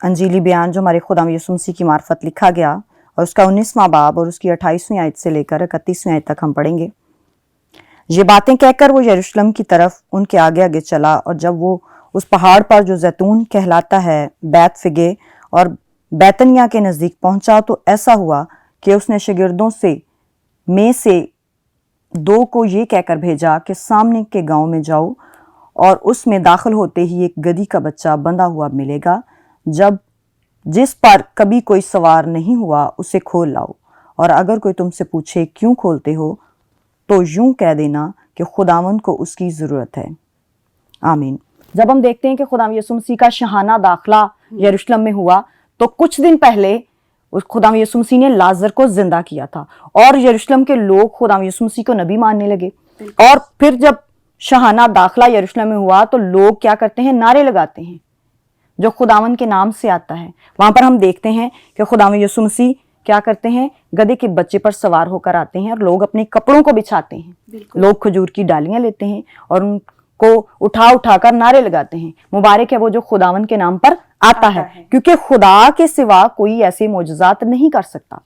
انجیلی بیان جو ہمارے خدا یسوع مسیح کی معرفت لکھا گیا اور اس کا 19واں باب اور اس کی 28ویں آیت سے لے کر 31ویں آیت تک ہم پڑھیں گے۔ یہ باتیں کہہ کر وہ یروشلم کی طرف ان کے آگے آگے چلا، اور جب وہ اس پہاڑ پر جو زیتون کہلاتا ہے بیت فگے اور بیتنیا کے نزدیک پہنچا تو ایسا ہوا کہ اس نے شاگردوں میں سے 2 کو یہ کہہ کر بھیجا کہ سامنے کے گاؤں میں جاؤ، اور اس میں داخل ہوتے ہی ایک گدھی کا بچہ بندھا ہوا ملے گا، جس پر کبھی کوئی سوار نہیں ہوا اسے کھول لاؤ، اور اگر کوئی تم سے پوچھے کیوں کھولتے ہو تو یوں کہہ دینا کہ خداوند کو اس کی ضرورت ہے۔ آمین۔ جب ہم دیکھتے ہیں کہ خدا یسوع مسیح کا شاہانہ داخلہ یروشلم میں ہوا تو کچھ دن پہلے خدا یسوع مسیح نے لازر کو زندہ کیا تھا، اور یروشلم کے لوگ خدا یسوع مسیح کو نبی ماننے لگے۔ اور پھر جب شاہانہ داخلہ یروشلم میں ہوا تو لوگ کیا کرتے ہیں؟ نعرے لگاتے ہیں جو خداوند کے نام سے آتا ہے۔ وہاں پر ہم دیکھتے ہیں کہ خدا یسوع مسیح کیا کرتے ہیں؟ گدھے کے بچے پر سوار ہو کر آتے ہیں، اور لوگ اپنے کپڑوں کو بچھاتے ہیں، لوگ کھجور کی ڈالیاں لیتے ہیں اور ان کو اٹھا کر نعرے لگاتے ہیں، مبارک ہے وہ جو خداوند کے نام پر آتا ہے، کیونکہ خدا کے سوا کوئی ایسے معجزات نہیں کر سکتا۔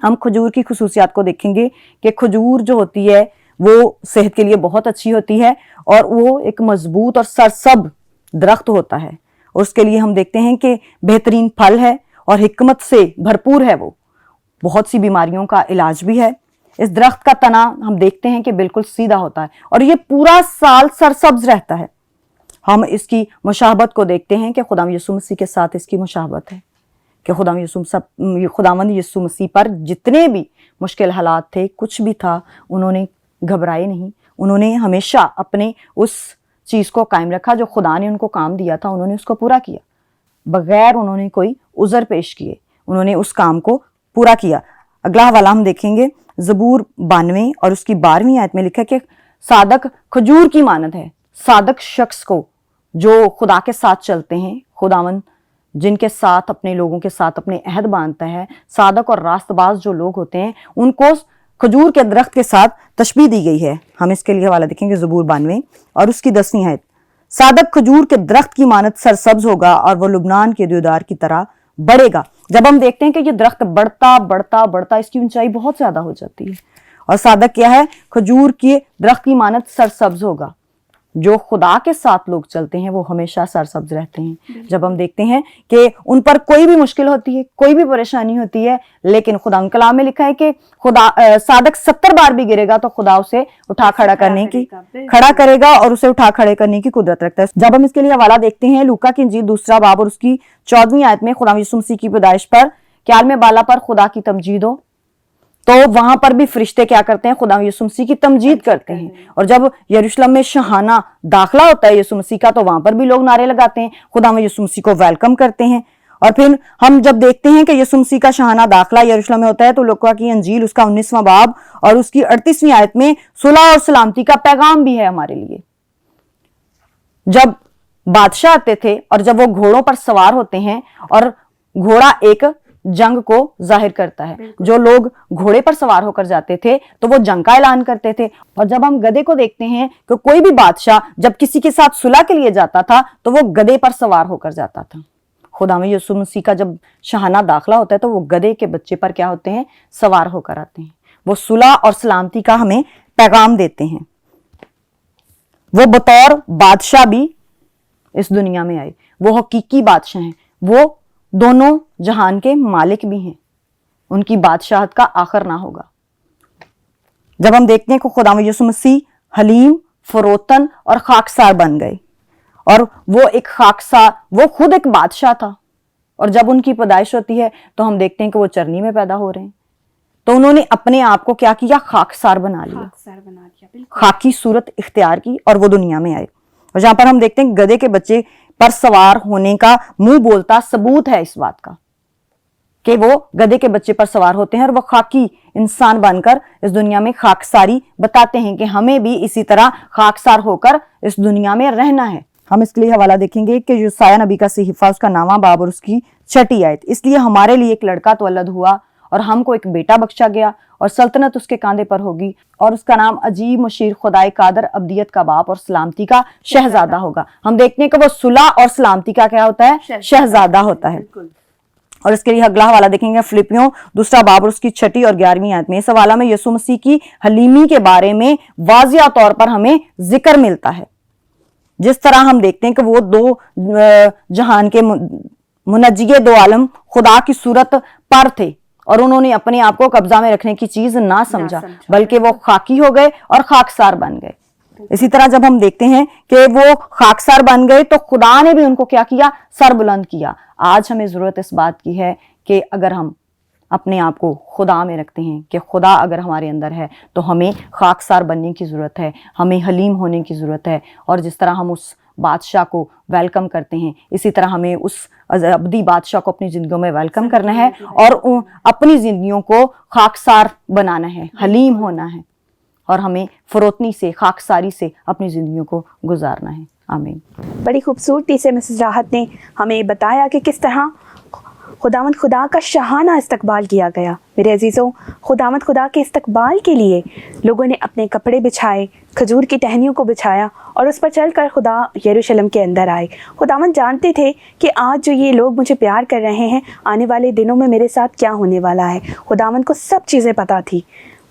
ہم کھجور کی خصوصیات کو دیکھیں گے کہ کھجور جو ہوتی ہے وہ صحت کے لیے بہت اچھی ہوتی ہے، اور وہ ایک مضبوط اور سرسبز درخت ہوتا ہے، اور اس کے لیے ہم دیکھتے ہیں کہ بہترین پھل ہے اور حکمت سے بھرپور ہے، وہ بہت سی بیماریوں کا علاج بھی ہے۔ اس درخت کا تنا ہم دیکھتے ہیں کہ بالکل سیدھا ہوتا ہے، اور یہ پورا سال سرسبز رہتا ہے۔ ہم اس کی مشابہت کو دیکھتے ہیں کہ خدا یسوع مسیح کے ساتھ اس کی مشابہت ہے کہ خداوند یسوع مسیح پر جتنے بھی مشکل حالات تھے، کچھ بھی تھا، انہوں نے گھبرائے نہیں، انہوں نے ہمیشہ اپنے اس چیز کو قائم رکھا جو خدا نے ان کو کام دیا تھا، انہوں نے اس کو پورا کیا بغیر انہوں نے کوئی عذر پیش کیے، انہوں نے اس کام کو پورا کیا۔ اگلا حوالہ ہم دیکھیں گے زبور 92 اور اس کی 12ویں آیت میں لکھا ہے کہ صادق کھجور کی مانند ہے۔ صادق شخص کو جو خدا کے ساتھ چلتے ہیں، خداوند جن کے ساتھ اپنے لوگوں کے ساتھ اپنے عہد باندھتا ہے، صادق اور راست باز جو لوگ ہوتے ہیں، ان کو کھجور کے درخت کے ساتھ تشبیہ دی گئی ہے۔ ہم اس کے لیے حوالہ دیکھیں گے زبور 92 اور اس کی 10ویں آیت۔ صادق کھجور کے درخت کی مانند سرسبز ہوگا اور وہ لبنان کے دیودار کی طرح بڑھے گا۔ جب ہم دیکھتے ہیں کہ یہ درخت بڑھتا اس کی اونچائی بہت زیادہ ہو جاتی ہے، اور صادق کیا ہے؟ کھجور کے درخت کی مانند سرسبز ہوگا۔ جو خدا کے ساتھ لوگ چلتے ہیں وہ ہمیشہ سرسبز رہتے ہیں۔ جب ہم دیکھتے ہیں کہ ان پر کوئی بھی مشکل ہوتی ہے، کوئی بھی پریشانی ہوتی ہے، لیکن خدا ان کلام میں لکھا ہے کہ صادق 70 بار بھی گرے گا تو خدا اسے کھڑا کرے گا اور اسے اٹھا کھڑے کرنے کی قدرت رکھتا ہے۔ جب ہم اس کے لیے حوالہ دیکھتے ہیں لوکا کی انجیل 2 باب اور اس کی 14ویں آیت میں، خدا یسوع مسیح کی پیدائش پر کہ عالم بالا پر خدا کی تمجید ہو، تو وہاں پر بھی فرشتے کیا کرتے ہیں؟ خدا یسوع مسیح کی تمجید کرتے ہیں۔ اور جب یروشلم میں شاہانہ داخلہ ہوتا ہے یسوع مسیح کا، تو وہاں پر بھی لوگ نعرے لگاتے ہیں، خدا یسوع مسیح کو ویلکم کرتے ہیں۔ اور پھر ہم جب دیکھتے ہیں کہ یسوع مسیح کا شاہانہ داخلہ یروشلم میں ہوتا ہے تو لوکا کی انجیل اس کا 19واں باب اور اس کی 38ویں آیت میں صلح اور سلامتی کا پیغام بھی ہے ہمارے لیے۔ جب بادشاہ آتے تھے اور جب وہ گھوڑوں پر سوار ہوتے ہیں، اور گھوڑا ایک جنگ کو ظاہر کرتا ہے، جو لوگ گھوڑے پر سوار ہو کر جاتے تھے تو وہ جنگ کا اعلان کرتے تھے۔ اور جب ہم گدھے کو دیکھتے ہیں کہ کوئی بھی بادشاہ جب کسی کے ساتھ صلح کے لیے جاتا تھا تو وہ گدھے پر سوار ہو کر جاتا تھا۔ خدا یسوع مسیح کا جب شاہانہ داخلہ ہوتا ہے تو وہ گدھے کے بچے پر کیا ہوتے ہیں؟ سوار ہو کر آتے ہیں۔ وہ صلح اور سلامتی کا ہمیں پیغام دیتے ہیں۔ وہ بطور بادشاہ بھی اس دنیا میں آئے، وہ حقیقی بادشاہ ہیں، وہ دونوں جہان کے مالک بھی ہیں، ان کی بادشاہت کا آخر نہ ہوگا۔ جب ہم دیکھتے ہیں کہ خدا یسوع مسیح حلیم، فروتن اور خاکسار بن گئے، اور وہ خود ایک بادشاہ تھا، اور جب ان کی پیدائش ہوتی ہے تو ہم دیکھتے ہیں کہ وہ چرنی میں پیدا ہو رہے ہیں، تو انہوں نے اپنے آپ کو کیا کیا؟ خاکسار بنا لیا، خاکی صورت اختیار کی، اور وہ دنیا میں آئے۔ اور جہاں پر ہم دیکھتے ہیں گدھے کے بچے پر سوار ہونے کا منہ بولتا ثبوت ہے اس بات کا کہ وہ گدھے کے بچے پر سوار ہوتے ہیں، اور وہ خاکی انسان بن کر اس دنیا میں خاکساری بتاتے ہیں کہ ہمیں بھی اسی طرح خاکسار ہو کر اس دنیا میں رہنا ہے۔ ہم اس کے لیے حوالہ دیکھیں گے کہ یسایہ نبی کا صحیفہ اس کا 9واں باب اور اس کی 6 آیت۔ اس لیے ہمارے لیے ایک لڑکا تولد ہوا اور ہم کو ایک بیٹا بخشا گیا اور سلطنت اس کے کاندھے پر ہوگی اور اس کا نام عجیب مشیر خدائے قادر ابدیت کا باپ اور سلامتی کا شہزادہ ہوگا. ہم دیکھتے ہیں کہ وہ صلح اور سلامتی کا کیا ہوتا ہے؟ شہزادہ ہوتا ہے. اور اس کے لیے اگلا حوالہ دیکھیں گے فلپیوں 2 باب اور اس کی 6 اور 11 آیت میں. اس حوالہ میں یسوع مسیح کی حلیمی کے بارے میں واضح طور پر ہمیں ذکر ملتا ہے. جس طرح ہم دیکھتے ہیں کہ وہ 2 جہان کے منجی 2 عالم خدا کی صورت پر تھے اور انہوں نے اپنے آپ کو قبضہ میں رکھنے کی چیز نہ سمجھا بلکہ وہ خاکی ہو گئے اور خاکسار بن گئے. اسی طرح جب ہم دیکھتے ہیں کہ وہ خاکسار بن گئے تو خدا نے بھی ان کو کیا کیا؟ سر بلند کیا. آج ہمیں ضرورت اس بات کی ہے کہ اگر ہم اپنے آپ کو خدا میں رکھتے ہیں کہ خدا اگر ہمارے اندر ہے تو ہمیں خاکسار بننے کی ضرورت ہے, ہمیں حلیم ہونے کی ضرورت ہے. اور جس طرح ہم اس بادشاہ کو ویلکم کرتے ہیں اسی طرح ہمیں اس ابدی بادشاہ کو اپنی زندگیوں میں ویلکم کرنا ہے اور اپنی زندگیوں کو خاکسار بنانا ہے, حلیم ہونا ہے اور ہمیں فروتنی سے خاکساری سے اپنی زندگیوں کو گزارنا ہے. آمین. بڑی خوبصورتی سے مسز راحت نے ہمیں بتایا کہ کس طرح خداوند خدا کا شاہانہ استقبال کیا گیا. میرے عزیزوں, خداوند خدا کے استقبال کے لیے لوگوں نے اپنے کپڑے بچھائے, کھجور کی ٹہنیوں کو بچھایا اور اس پر چل کر خدا یروشلم کے اندر آئے. خداوند جانتے تھے کہ آج جو یہ لوگ مجھے پیار کر رہے ہیں آنے والے دنوں میں میرے ساتھ کیا ہونے والا ہے. خداوند کو سب چیزیں پتہ تھی.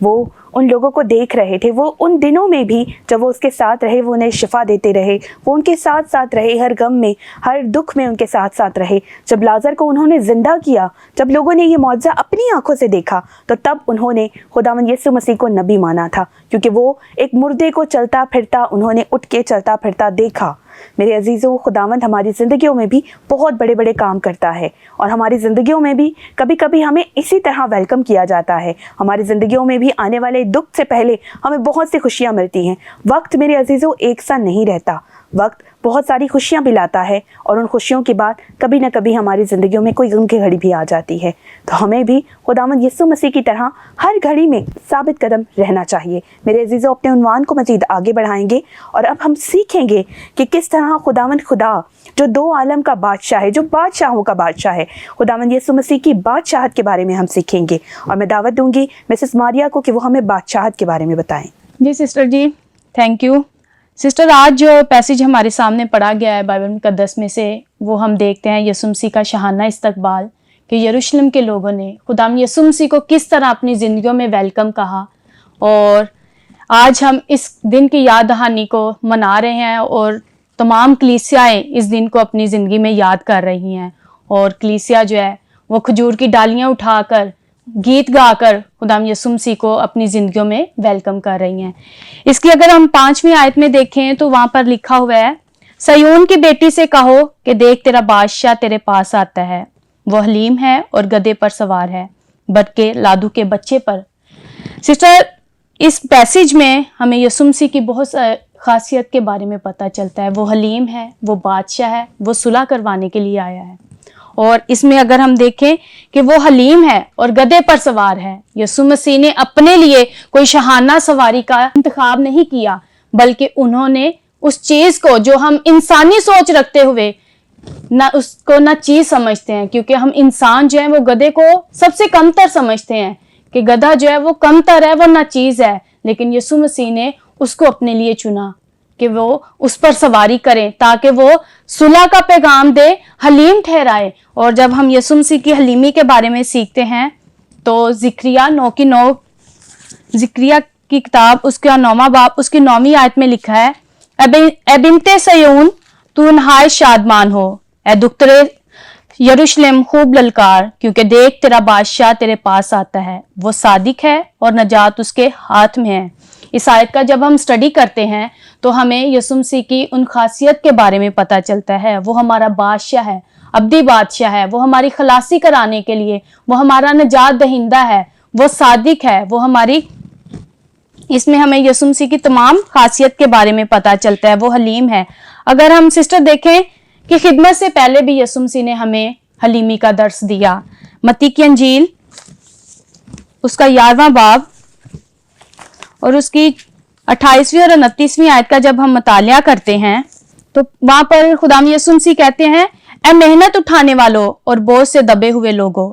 وہ ان لوگوں کو دیکھ رہے تھے. وہ ان دنوں میں بھی جب وہ اس کے ساتھ رہے وہ انہیں شفا دیتے رہے, وہ ان کے ساتھ ساتھ رہے, ہر غم میں ہر دکھ میں ان کے ساتھ ساتھ رہے. جب لازر کو انہوں نے زندہ کیا, جب لوگوں نے یہ معجزہ اپنی آنکھوں سے دیکھا تو تب انہوں نے خداوند یسوع مسیح کو نبی مانا تھا, کیونکہ وہ ایک مردے کو چلتا پھرتا انہوں نے اٹھ کے چلتا پھرتا دیکھا. میرے عزیزوں, خداوند ہماری زندگیوں میں بھی بہت بڑے بڑے کام کرتا ہے اور ہماری زندگیوں میں بھی کبھی کبھی ہمیں اسی طرح ویلکم کیا جاتا ہے. ہماری زندگیوں میں بھی آنے والے دکھ سے پہلے ہمیں بہت سی خوشیاں ملتی ہیں. وقت میرے عزیزوں ایک سا نہیں رہتا, وقت بہت ساری خوشیاں بھی لاتا ہے اور ان خوشیوں کے بعد کبھی نہ کبھی ہماری زندگیوں میں کوئی غم کی گھڑی بھی آ جاتی ہے. تو ہمیں بھی خداوند یسوع مسیح کی طرح ہر گھڑی میں ثابت قدم رہنا چاہیے. میرے عزیزوں, اپنے عنوان کو مزید آگے بڑھائیں گے اور اب ہم سیکھیں گے کہ کس طرح خداوند خدا جو 2 عالم کا بادشاہ ہے, جو بادشاہوں کا بادشاہ ہے, خداوند یسوع مسیح کی بادشاہت کے بارے میں ہم سیکھیں گے. اور میں دعوت دوں گی مسز ماریا کو کہ وہ ہمیں بادشاہت کے بارے میں بتائیں. جی سسٹر جی, تھینک یو. سسٹر, آج جو پیسیج ہمارے سامنے پڑھا گیا ہے بائبل مقدس میں سے, وہ ہم دیکھتے ہیں یسوع مسیح کا شاہانہ استقبال کہ یروشلم کے لوگوں نے خداوند یسوع مسیح کو کس طرح اپنی زندگیوں میں ویلکم کہا. اور آج ہم اس دن کی یاد دہانی کو منا رہے ہیں اور تمام کلیسیائیں اس دن کو اپنی زندگی میں یاد کر رہی ہیں. اور کلیسیا جو ہے وہ کھجور کی ڈالیاں اٹھا کر گیت گا کر خداوند یسوع مسیح کو اپنی زندگیوں میں ویلکم کر رہی ہیں. اس کی اگر ہم 5ویں آیت میں دیکھیں تو وہاں پر لکھا ہوا ہے, سیون کی بیٹی سے کہو کہ دیکھ تیرا بادشاہ تیرے پاس آتا ہے, وہ حلیم ہے اور گدھے پر سوار ہے, بلکہ لادو کے بچے پر. سسٹر, اس پیسیج میں ہمیں یسوع مسیح کی بہت خاصیت کے بارے میں پتہ چلتا ہے. وہ حلیم ہے, وہ بادشاہ ہے, وہ صلح کروانے کے لیے آیا ہے. اور اس میں اگر ہم دیکھیں کہ وہ حلیم ہے اور گدھے پر سوار ہے, یسوع مسیح نے اپنے لیے کوئی شاہانہ سواری کا انتخاب نہیں کیا, بلکہ انہوں نے اس چیز کو جو ہم انسانی سوچ رکھتے ہوئے نہ اس کو نہ چیز سمجھتے ہیں, کیونکہ ہم انسان جو ہیں وہ گدھے کو سب سے کم تر سمجھتے ہیں کہ گدھا جو ہے وہ کم تر ہے, وہ نہ چیز ہے. لیکن یسوع مسیح نے اس کو اپنے لیے چنا کہ وہ اس پر سواری کریں تاکہ وہ صلح کا پیغام دے, حلیم ٹھہرائے. اور جب ہم یسوع مسیح کی حلیمی کے بارے میں سیکھتے ہیں تو زکریا 9 زکریا کی کتاب اس کا 9واں باب اس کی 9ویں آیت میں لکھا ہے, اے بنت سیون تو نہایت شادمان ہو, اے دختر یروشلم خوب للکار, کیونکہ دیکھ تیرا بادشاہ تیرے پاس آتا ہے, وہ صادق ہے اور نجات اس کے ہاتھ میں ہے. اس آیت کا جب ہم سٹڈی کرتے ہیں تو ہمیں یسوع مسیح کی ان خاصیت کے بارے میں پتہ چلتا ہے. وہ ہمارا بادشاہ ہے, ابدی بادشاہ ہے, وہ ہماری خلاصی کرانے کے لیے, وہ ہمارا نجات دہندہ ہے, وہ صادق ہے, وہ ہماری, اس میں ہمیں یسوع مسیح کی تمام خاصیت کے بارے میں پتہ چلتا ہے. وہ حلیم ہے. اگر ہم سسٹر دیکھیں کہ خدمت سے پہلے بھی یسوع مسیح نے ہمیں حلیمی کا درس دیا. متی کی انجیل اس کا 11واں باب اور اس کی 28ویں اور 29ویں آیت کا جب ہم مطالعہ کرتے ہیں تو وہاں پر خداوند یسوع مسیح کہتے ہیں, اے محنت اٹھانے والوں اور بوجھ سے دبے ہوئے لوگوں,